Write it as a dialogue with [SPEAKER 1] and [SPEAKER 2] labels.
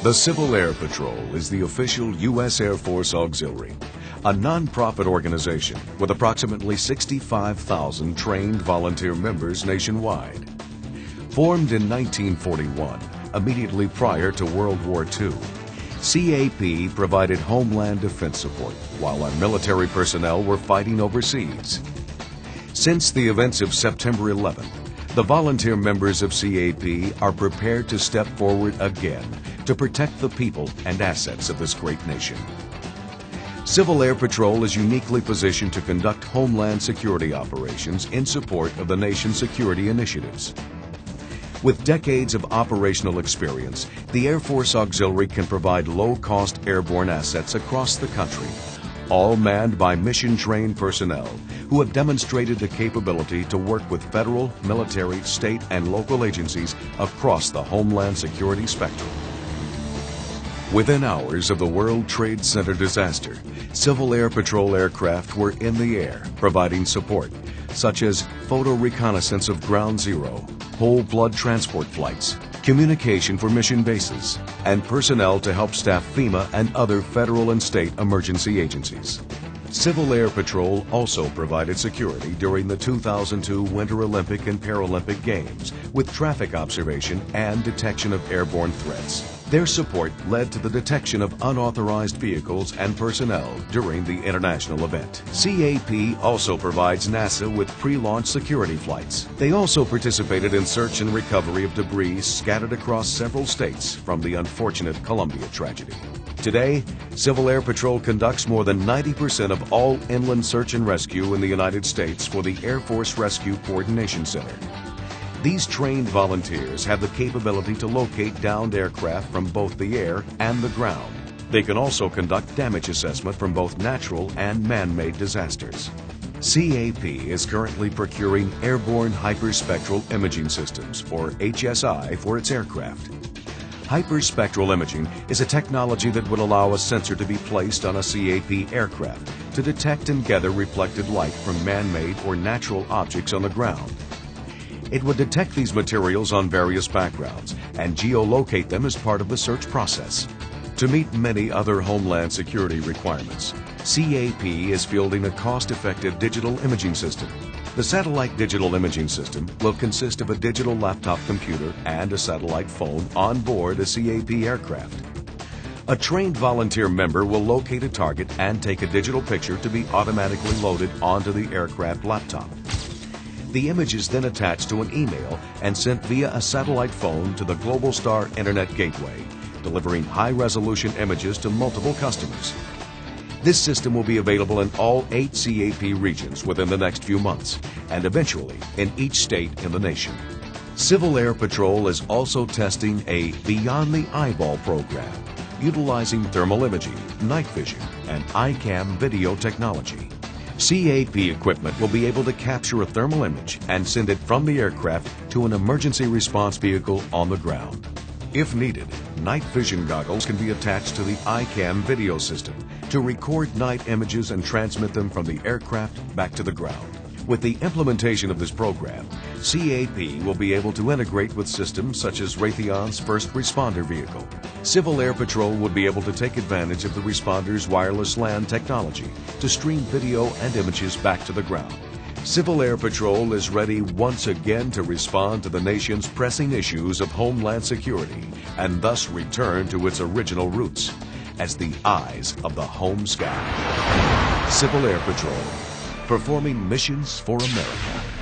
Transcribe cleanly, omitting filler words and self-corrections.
[SPEAKER 1] The Civil Air Patrol is the official U.S. Air Force auxiliary, a non-profit organization with approximately 65,000 trained volunteer members nationwide. Formed in 1941, immediately prior to World War II, CAP provided homeland defense support while our military personnel were fighting overseas. Since the events of September 11th, the volunteer members of CAP are prepared to step forward again to protect the people and assets of this great nation. Civil Air Patrol is uniquely positioned to conduct homeland security operations in support of the nation's security initiatives. With decades of operational experience, the Air Force Auxiliary can provide low-cost airborne assets across the country, all manned by mission-trained personnel who have demonstrated the capability to work with federal, military, state, and local agencies across the homeland security spectrum. Within hours of the World Trade Center disaster, Civil Air Patrol aircraft were in the air providing support, such as photo reconnaissance of Ground Zero, whole blood transport flights, communication for mission bases, and personnel to help staff FEMA and other federal and state emergency agencies. Civil Air Patrol also provided security during the 2002 Winter Olympic and Paralympic Games with traffic observation and detection of airborne threats. Their support led to the detection of unauthorized vehicles and personnel during the international event. CAP also provides NASA with pre-launch security flights. They also participated in search and recovery of debris scattered across several states from the unfortunate Columbia tragedy. Today, Civil Air Patrol conducts more than 90% of all inland search and rescue in the United States for the Air Force Rescue Coordination Center. These trained volunteers have the capability to locate downed aircraft from both the air and the ground. They can also conduct damage assessment from both natural and man-made disasters. CAP is currently procuring airborne hyperspectral imaging systems, or HSI, for its aircraft. Hyperspectral imaging is a technology that would allow a sensor to be placed on a CAP aircraft to detect and gather reflected light from man-made or natural objects on the ground. It would detect these materials on various backgrounds and geolocate them as part of the search process. To meet many other homeland security requirements, CAP is fielding a cost-effective digital imaging system. The satellite digital imaging system will consist of a digital laptop computer and a satellite phone on board a CAP aircraft. A trained volunteer member will locate a target and take a digital picture to be automatically loaded onto the aircraft laptop. The image is then attached to an email and sent via a satellite phone to the Globalstar Internet Gateway, delivering high-resolution images to multiple customers. This system will be available in all 8 CAP regions within the next few months, and eventually in each state in the nation. Civil Air Patrol is also testing a Beyond the Eyeball program, utilizing thermal imaging, night vision, and ICAM video technology. CAP equipment will be able to capture a thermal image and send it from the aircraft to an emergency response vehicle on the ground. If needed, night vision goggles can be attached to the ICAM video system to record night images and transmit them from the aircraft back to the ground. With the implementation of this program, CAP will be able to integrate with systems such as Raytheon's first responder vehicle. Civil Air Patrol would be able to take advantage of the responders' wireless LAN technology to stream video and images back to the ground. Civil Air Patrol is ready once again to respond to the nation's pressing issues of homeland security and thus return to its original roots as the eyes of the home sky. Civil Air Patrol, performing missions for America.